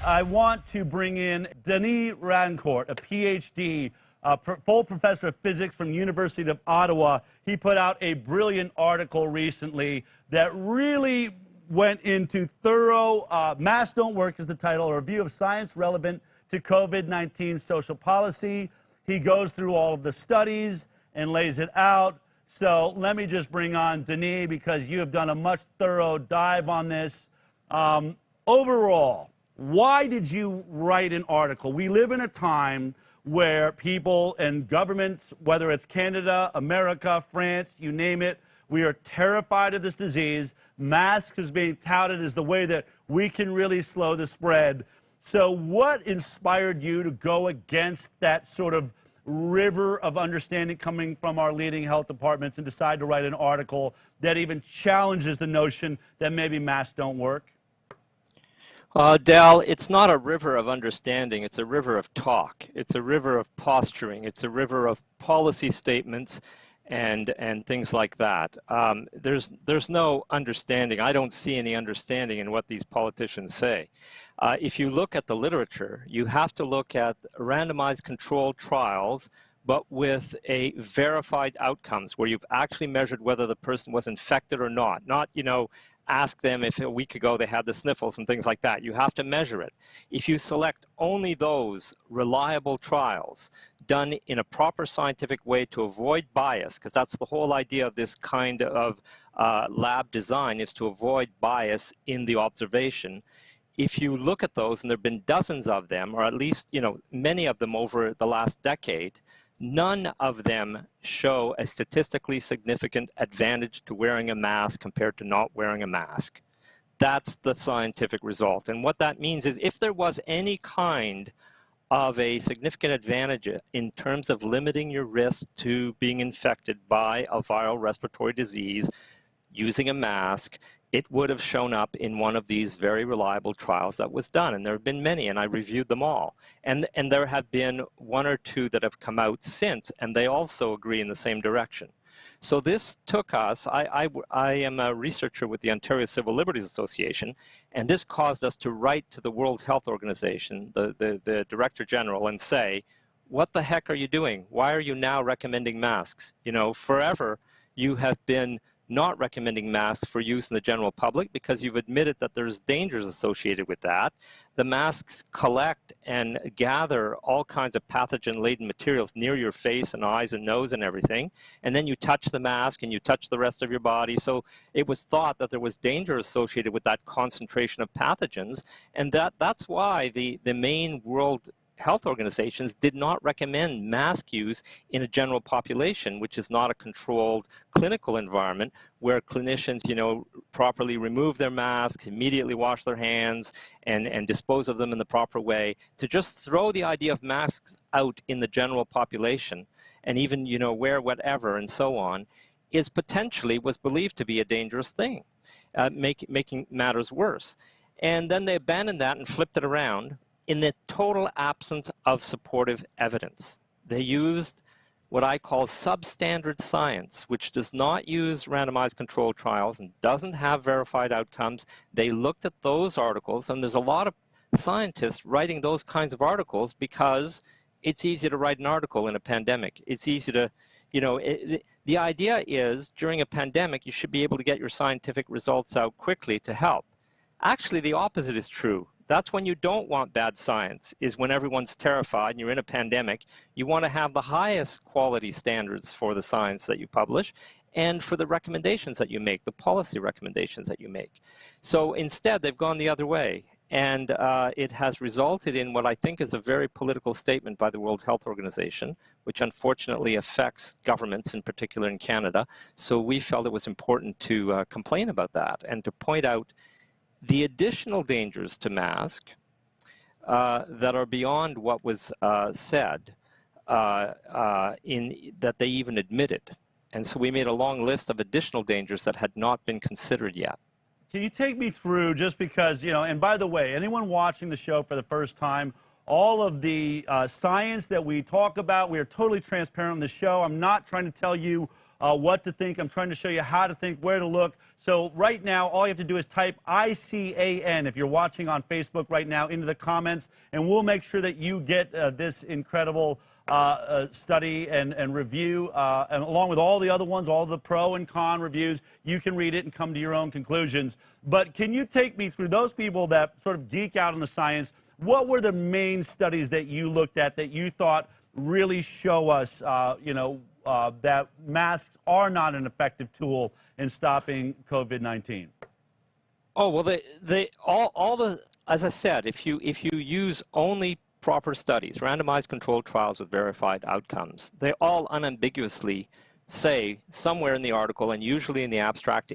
I want to bring in Denis Rancourt, a PhD, full professor of physics from University of Ottawa. He put out a brilliant article recently that really went into thorough, Masks Don't Work is the title, a review of science relevant to COVID-19 social policy. He goes through all of the studies and lays it out. So let me just bring on Denis, because you have done a much thorough dive on this. Overall, why did you write an article? We live in a time where people and governments, whether it's Canada, America, France, you name it, we are terrified of this disease. Masks is being touted as the way that we can really slow the spread. So what inspired you to go against that sort of river of understanding coming from our leading health departments and decide to write an article that even challenges the notion that maybe masks don't work? Dal, it's not a river of understanding, it's a river of talk. It's a river of posturing. It's a river of policy statements and things like that. There's no understanding. I don't see any understanding in what these politicians say. If you look at the literature, you have to look at randomized controlled trials, but with a verified outcomes where you've actually measured whether the person was infected or not. Not, ask them if a week ago they had the sniffles and things like that. You have to measure it. If you select only those reliable trials done in a proper scientific way to avoid bias, because that's the whole idea of this kind of lab design, is to avoid bias in the observation. If you look at those, and there have been dozens of them, or at least many of them over the last decade, none of them show a statistically significant advantage to wearing a mask compared to not wearing a mask. That's the scientific result. And what that means is if there was any kind of a significant advantage in terms of limiting your risk to being infected by a viral respiratory disease using a mask, it would have shown up in one of these very reliable trials that was done. And there have been many, and I reviewed them all. And there have been one or two that have come out since, and they also agree in the same direction. So this took us, I am a researcher with the Ontario Civil Liberties Association, and this caused us to write to the World Health Organization, the Director General, and say, what the heck are you doing? Why are you now recommending masks? Forever you have been not recommending masks for use in the general public because you've admitted that there's dangers associated with that. The masks collect and gather all kinds of pathogen-laden materials near your face and eyes and nose and everything, and then you touch the mask and you touch the rest of your body. So it was thought that there was danger associated with that concentration of pathogens, and that's why the main World Health organizations did not recommend mask use in a general population, which is not a controlled clinical environment where clinicians, properly remove their masks, immediately wash their hands, and dispose of them in the proper way. To just throw the idea of masks out in the general population and even, wear whatever and so on, was believed to be a dangerous thing, making matters worse. And then they abandoned that and flipped it around in the total absence of supportive evidence. They used what I call substandard science, which does not use randomized controlled trials and doesn't have verified outcomes. They looked at those articles, and there's a lot of scientists writing those kinds of articles because it's easy to write an article in a pandemic. It's easy to, the idea is during a pandemic, you should be able to get your scientific results out quickly to help. Actually, the opposite is true. That's when you don't want bad science, is when everyone's terrified and you're in a pandemic. You want to have the highest quality standards for the science that you publish and for the recommendations that you make, the policy recommendations that you make. So instead, they've gone the other way. And it has resulted in what I think is a very political statement by the World Health Organization, which unfortunately affects governments, in particular in Canada. So we felt it was important to complain about that and to point out the additional dangers to mask that are beyond what was said that they even admitted. And so we made a long list of additional dangers that had not been considered yet. Can you take me through, just because, and by the way, anyone watching the show for the first time, all of the science that we talk about, we are totally transparent on the show. I'm not trying to tell you what to think. I'm trying to show you how to think, where to look. So right now, all you have to do is type ICAN if you're watching on Facebook right now into the comments, and we'll make sure that you get this incredible study and review, and along with all the other ones, all the pro and con reviews. You can read it and come to your own conclusions. But can you take me through those people that sort of geek out on the science? What were the main studies that you looked at that you thought really show us, that masks are not an effective tool in stopping COVID-19? Oh, well, as I said, if you use only proper studies, randomized controlled trials with verified outcomes, they all unambiguously say somewhere in the article, and usually in the abstract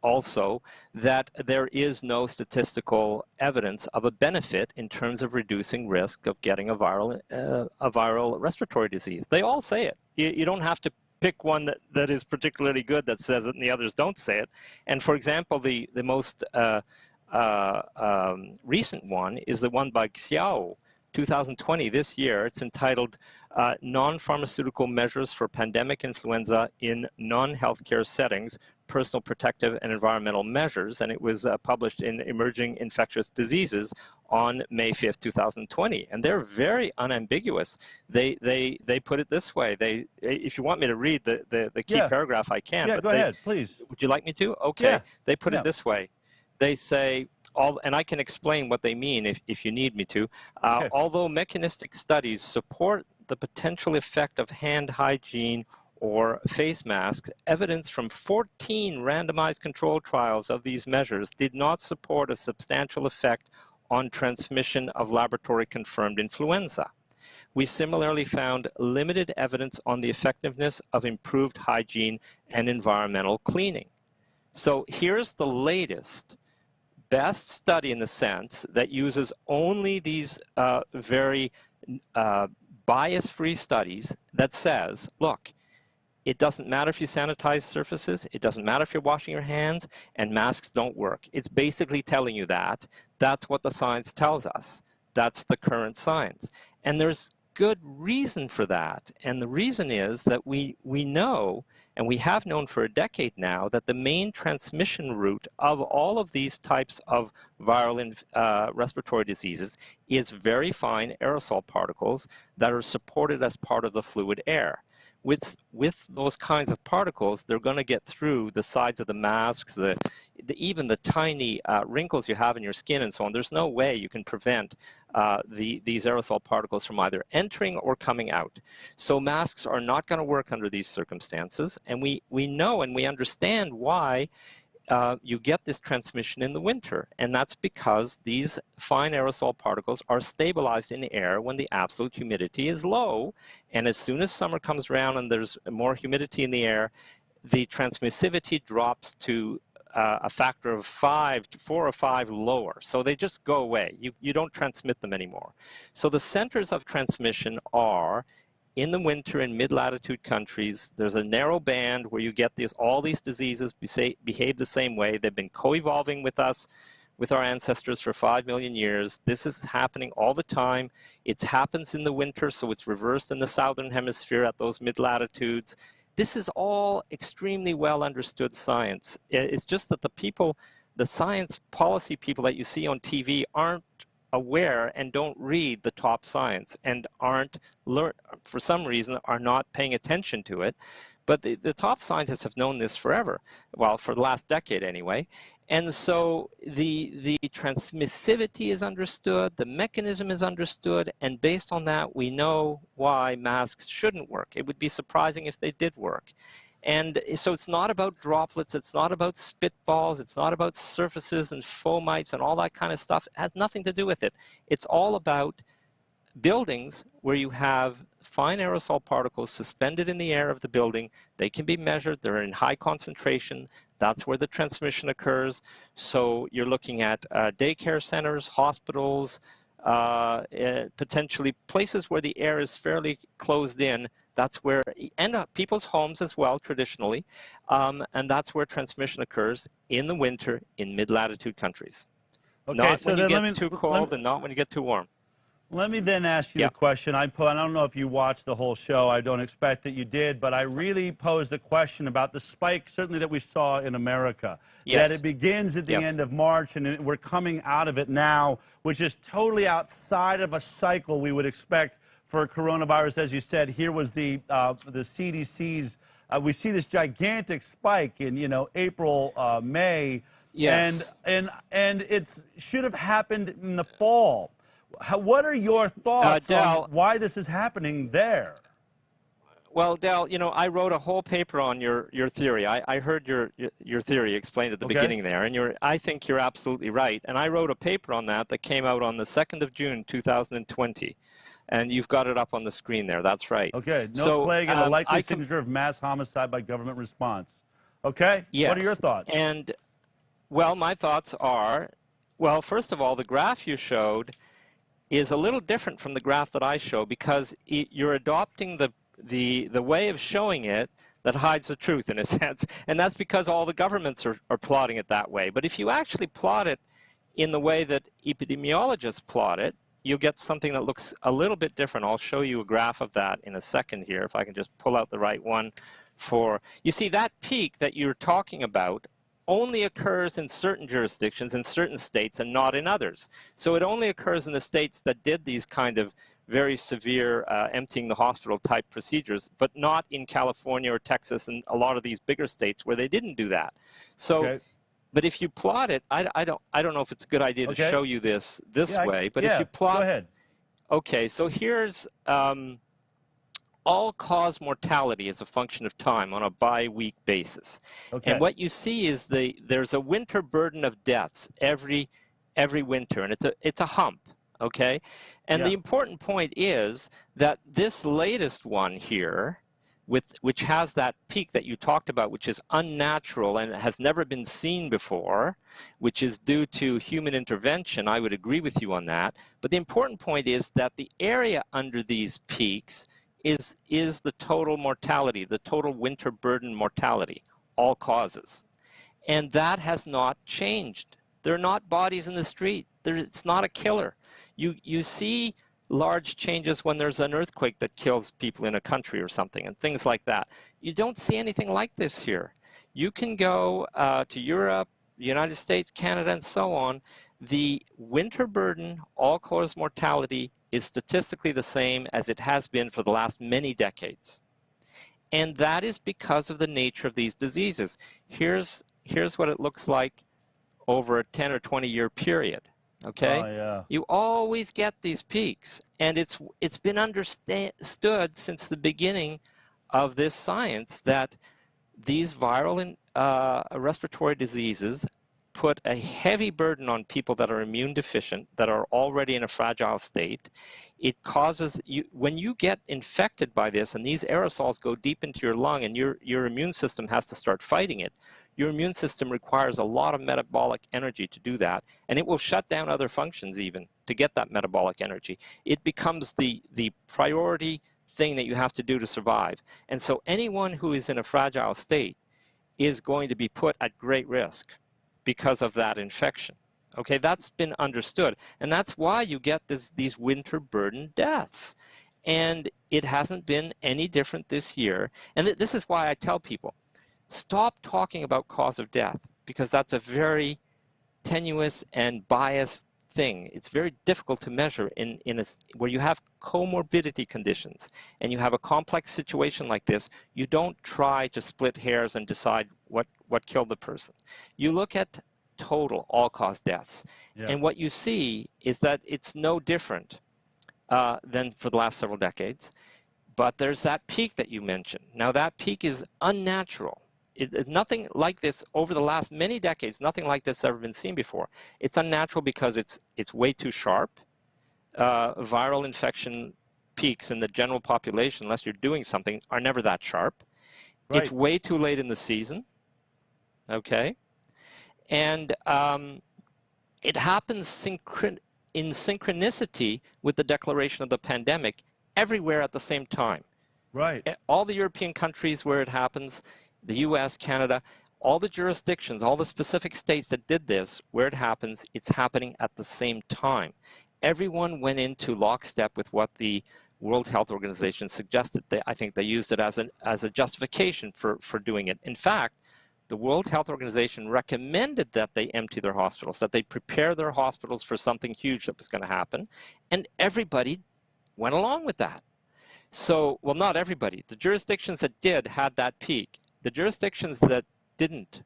also, that there is no statistical evidence of a benefit in terms of reducing risk of getting a viral respiratory disease. They all say it. You don't have to pick one that is particularly good that says it and the others don't say it. And for example, the most recent one is the one by Xiao, 2020, this year. It's entitled Non-Pharmaceutical Measures for Pandemic Influenza in Non-Healthcare Settings, Personal Protective and Environmental Measures, and it was published in Emerging Infectious Diseases on May 5th, 2020. And they're very unambiguous. They put it this way. If you want me to read the key paragraph, I can. Yeah, but go ahead, please. Would you like me to? Okay. Yeah. They put it this way. They say, and I can explain what they mean if you need me to. Okay. Although mechanistic studies support the potential effect of hand hygiene or face masks, evidence from 14 randomized controlled trials of these measures did not support a substantial effect on transmission of laboratory-confirmed influenza. We similarly found limited evidence on the effectiveness of improved hygiene and environmental cleaning. So here's the latest, best study in the sense that uses only these very bias-free studies that says, look, it doesn't matter if you sanitize surfaces, it doesn't matter if you're washing your hands, and masks don't work. It's basically telling you that. That's what the science tells us. That's the current science. And there's good reason for that. And the reason is that we know, and we have known for a decade now, that the main transmission route of all of these types of viral respiratory diseases is very fine aerosol particles that are supported as part of the fluid air. With those kinds of particles, they're going to get through the sides of the masks, even the tiny wrinkles you have in your skin and so on. There's no way you can prevent these aerosol particles from either entering or coming out. So masks are not going to work under these circumstances, and we know and we understand why you get this transmission in the winter, and that's because these fine aerosol particles are stabilized in air when the absolute humidity is low, and as soon as summer comes around and there's more humidity in the air, the transmissivity drops to a factor of 4 or 5 lower. So they just go away. You don't transmit them anymore. So the centers of transmission are in the winter in mid-latitude countries. There's a narrow band where you get all these diseases behave the same way. They've been co-evolving with us, with our ancestors for 5 million years. This is happening all the time. It happens in the winter, so it's reversed in the southern hemisphere at those mid-latitudes. This is all extremely well understood science. It's just that the science policy people that you see on TV aren't aware and don't read the top science and for some reason are not paying attention to it. But the top scientists have known this forever, well, for the last decade anyway. And so the transmissivity is understood, the mechanism is understood, and based on that, we know why masks shouldn't work. It would be surprising if they did work. And so it's not about droplets, it's not about spitballs, it's not about surfaces and fomites and all that kind of stuff. It has nothing to do with it. It's all about buildings where you have fine aerosol particles suspended in the air of the building. They can be measured, they're in high concentration. That's where the transmission occurs. So you're looking at daycare centers, hospitals, potentially places where the air is fairly closed in. That's where, and people's homes as well, traditionally, and that's where transmission occurs in the winter in mid-latitude countries. Okay, Not so when you then get too cold and not when you get too warm. Let me then ask you Yeah. the question I don't know if you watched the whole show. I don't expect that you did, but I really posed a question about the spike, certainly that we saw in America, that Yes. it begins at the Yes. end of March and we're coming out of it now, which is totally outside of a cycle we would expect for coronavirus. As you said, here was the CDC's. We see this gigantic spike in, April, May, Yes. and it should have happened in the fall. What are your thoughts on Del, why this is happening there? well, Del, I wrote a whole paper on your theory. I heard your theory explained at the Okay. beginning there, and I think you're absolutely right. And I wrote a paper on that came out on the 2nd of June, 2020. And you've got it up on the screen there. That's right. Okay, no So, plague and a likely signature of mass homicide by government response. Okay, yes. What are your thoughts? And, well, my thoughts are, well, first of all, the graph you showed is a little different from the graph that I show because you're adopting the way of showing it that hides the truth in a sense, and that's because all the governments are plotting it that way. But if you actually plot it in the way that epidemiologists plot it, you'll get something that looks a little bit different. I'll show you a graph of that in a second here, if I can just pull out the right one. You see, that peak that you're talking about only occurs in certain jurisdictions, in certain states, and not in others. So it only occurs in the states that did these kind of very severe emptying the hospital type procedures, but not in California or Texas and a lot of these bigger states where they didn't do that. So, Okay. but if you plot it, I don't know if it's a good idea to show you this way, but if you plot, go ahead. Okay, so here's all-cause mortality as a function of time on a bi-week basis. Okay. And what you see is there's a winter burden of deaths every winter, and it's a hump, okay? And the important point is that this latest one here, which has that peak that you talked about, which is unnatural and has never been seen before, which is due to human intervention, I would agree with you on that. But the important point is that the area under these peaks is the total mortality, the total winter burden mortality, all causes. And that has not changed. There are not bodies in the street. It's not a killer. You see large changes when there's an earthquake that kills people in a country or something and things like that. You don't see anything like this here. You can go to Europe, the United States, Canada, and so on. The winter burden, all-cause mortality, is statistically the same as it has been for the last many decades. And that is because of the nature of these diseases. Here's what it looks like over a 10 or 20-year period. Okay? Oh, yeah. You always get these peaks, and it's been understood since the beginning of this science that these viral and respiratory diseases put a heavy burden on people that are immune deficient, that are already in a fragile state. It causes when you get infected by this, and these aerosols go deep into your lung, and your immune system has to start fighting it. Your immune system requires a lot of metabolic energy to do that, and it will shut down other functions even to get that metabolic energy. It becomes the priority thing that you have to do to survive. And so anyone who is in a fragile state is going to be put at great risk because of that infection. Okay, that's been understood. And that's why you get these winter burden deaths. And it hasn't been any different this year. And this is why I tell people, stop talking about cause of death, because that's a very tenuous and biased thing. It's very difficult to measure where you have comorbidity conditions and you have a complex situation like this. You don't try to split hairs and decide what killed the person. You look at total all-cause deaths, and what you see is that it's no different than for the last several decades. But there's that peak that you mentioned. Now that peak is unnatural. It's nothing like this over the last many decades. Nothing like this has ever been seen before. It's unnatural because it's way too sharp. Viral infection peaks in the general population, unless you're doing something, are never that sharp. Right. It's way too late in the season. Okay, and it happens in synchronicity with the declaration of the pandemic everywhere at the same time. Right. All the European countries where it happens, the US, Canada, all the jurisdictions, all the specific states that did this, where it happens, it's happening at the same time. everyone went into lockstep with what the World Health Organization suggested. I think they used it as a justification for doing it. In fact, the World Health Organization recommended that they empty their hospitals, that they prepare their hospitals for something huge that was going to happen, and everybody went along with that. So, well, not everybody. The jurisdictions that did had that peak. The jurisdictions that didn't,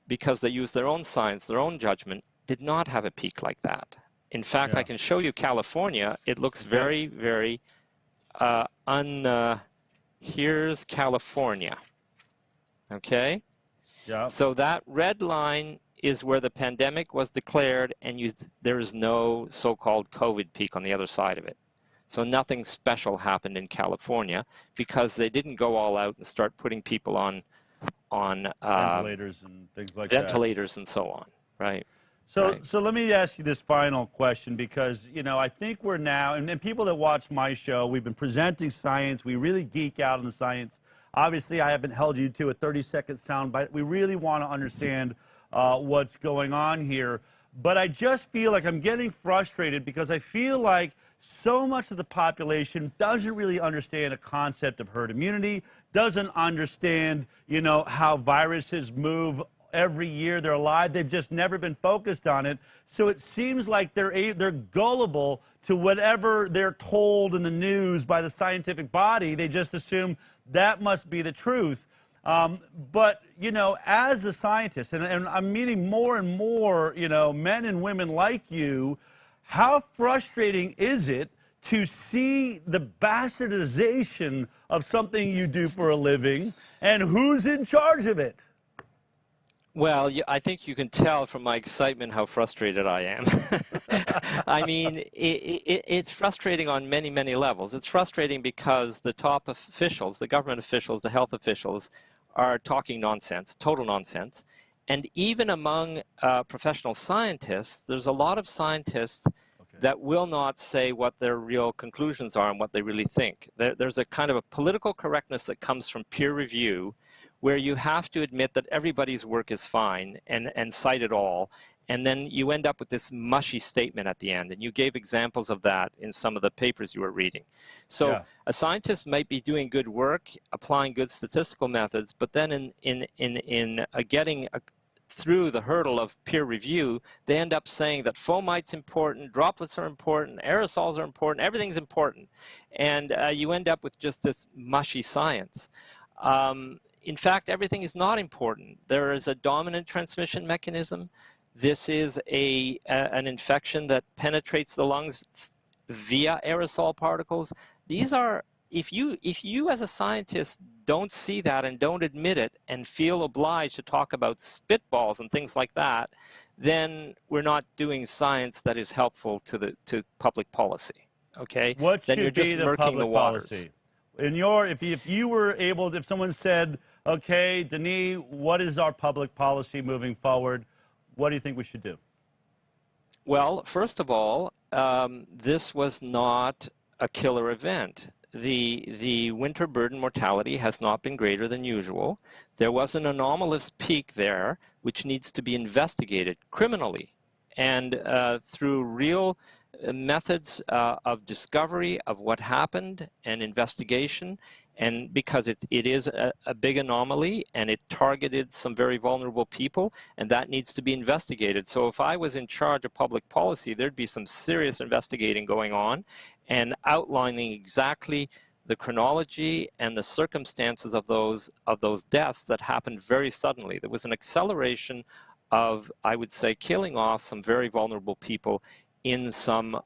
because they used their own science, their own judgment, did not have a peak like that. In fact, I can show you California. It looks very, very here's California. Okay? Yeah. So that red line is where the pandemic was declared, and there is no so-called COVID peak on the other side of it. So nothing special happened in California because they didn't go all out and start putting people on ventilators and things like that. Ventilators and so on, right? So let me ask you this final question, because, you know, I think we're now, and people that watch my show, we've been presenting science. We really geek out on the science. Obviously, I haven't held you to a 30-second soundbite. We really want to understand what's going on here. But I just feel like I'm getting frustrated because I feel like so much of the population doesn't really understand a concept of herd immunity, doesn't understand, you know, how viruses move every year they're alive. They've just never been focused on it. So it seems like they're gullible to whatever they're told in the news by the scientific body. They just assume that must be the truth. But, you know, as a scientist, and I'm meeting more and more, you know, men and women like you, how frustrating is it to see the bastardization of something you do for a living, and who's in charge of it? Well, I think you can tell from my excitement how frustrated I am. I mean, it's frustrating on many, many levels. It's frustrating because the top officials, the government officials, the health officials, are talking nonsense, total nonsense. And even among professional scientists, there's a lot of scientists that will not say what their real conclusions are and what they really think. There's a kind of a political correctness that comes from peer review, where you have to admit that everybody's work is fine and cite it all, and then you end up with this mushy statement at the end, and you gave examples of that in some of the papers you were reading. So a scientist might be doing good work, applying good statistical methods, but then in getting through the hurdle of peer review, they end up saying that fomite's important, droplets are important, aerosols are important, everything's important, and you end up with just this mushy science. In fact, everything is not important. There is a dominant transmission mechanism. This is an infection that penetrates the lungs via aerosol particles. These are, if you as a scientist don't see that and don't admit it and feel obliged to talk about spitballs and things like that, then we're not doing science that is helpful to public policy. Okay? What then should you're just be the murking public the waters. policy? If you were able, if someone said, okay, Denis, what is our public policy moving forward? What do you think we should do? Well, first of all, this was not a killer event. The winter burden mortality has not been greater than usual. There was an anomalous peak there, which needs to be investigated criminally and through real methods of discovery of what happened and investigation. And because it is a big anomaly and it targeted some very vulnerable people, and that needs to be investigated. So if I was in charge of public policy, there'd be some serious investigating going on and outlining exactly the chronology and the circumstances of those deaths that happened very suddenly. There was an acceleration of, I would say, killing off some very vulnerable people in some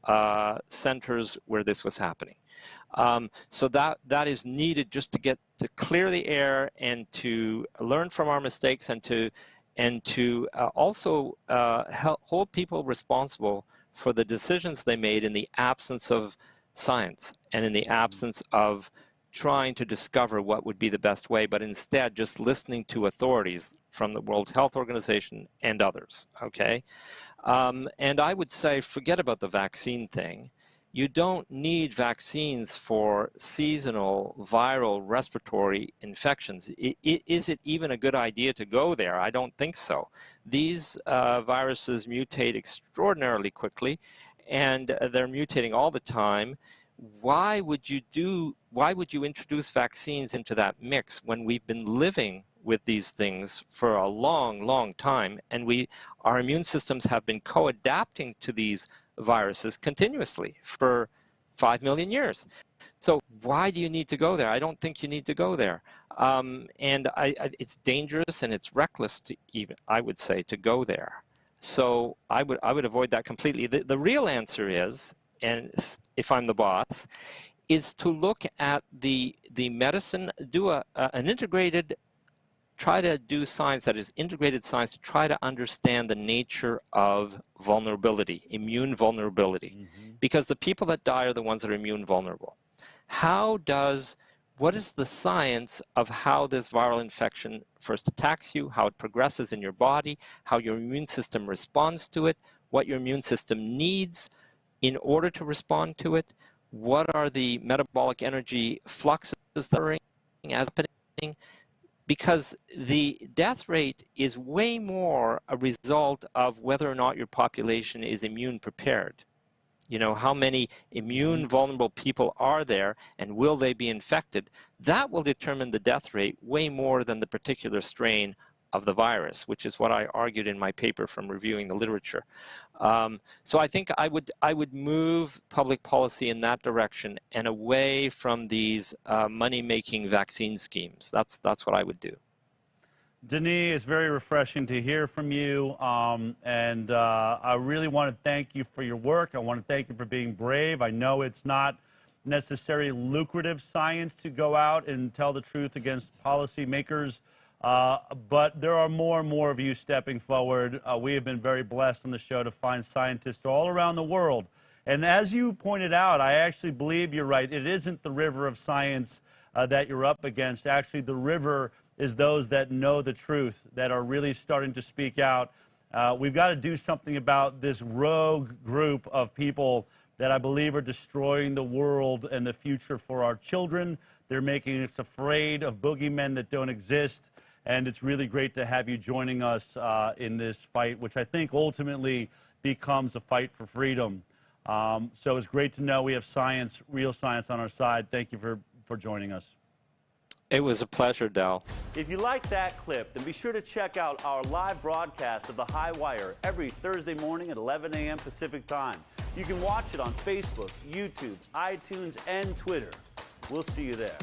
centers where this was happening. So that is needed just to clear the air and to learn from our mistakes and to also hold people responsible for the decisions they made in the absence of science and in the absence of trying to discover what would be the best way, but instead just listening to authorities from the World Health Organization and others, okay? And I would say forget about the vaccine thing. You don't need vaccines for seasonal viral respiratory infections. Is it even a good idea to go there? I don't think so. These viruses mutate extraordinarily quickly, and they're mutating all the time. Why would you introduce vaccines into that mix when we've been living with these things for a long, long time, and our immune systems have been co-adapting to these viruses continuously for 5 million years? So why do you need to go there? I don't think you need to go there. And it's dangerous and it's reckless to even, I would say, to go there. So I would avoid that completely. The real answer is, and if I'm the boss, is to look at the medicine, do an integrated, try to do science that is integrated science to try to understand the nature of vulnerability, immune vulnerability. Mm-hmm. Because the people that die are the ones that are immune vulnerable. What is the science of how this viral infection first attacks you, how it progresses in your body, how your immune system responds to it, what your immune system needs in order to respond to it, what are the metabolic energy fluxes that are happening? Because the death rate is way more a result of whether or not your population is immune prepared. You know, how many immune vulnerable people are there and will they be infected? That will determine the death rate way more than the particular strain of the virus, which is what I argued in my paper from reviewing the literature. So I think I would move public policy in that direction and away from these money-making vaccine schemes. That's what I would do. Denis, it's very refreshing to hear from you, and I really want to thank you for your work. I want to thank you for being brave. I know it's not necessarily lucrative science to go out and tell the truth against policymakers, but there are more and more of you stepping forward. We have been very blessed on the show to find scientists all around the world. And as you pointed out, I actually believe you're right. It isn't the river of science that you're up against. Actually, the river is those that know the truth, that are really starting to speak out. We've got to do something about this rogue group of people that I believe are destroying the world and the future for our children. They're making us afraid of boogeymen that don't exist. And it's really great to have you joining us in this fight, which I think ultimately becomes a fight for freedom. So it's great to know we have science, real science on our side. Thank you for joining us. It was a pleasure, Del. If you liked that clip, then be sure to check out our live broadcast of the HighWire every Thursday morning at 11 a.m. Pacific Time. You can watch it on Facebook, YouTube, iTunes, and Twitter. We'll see you there.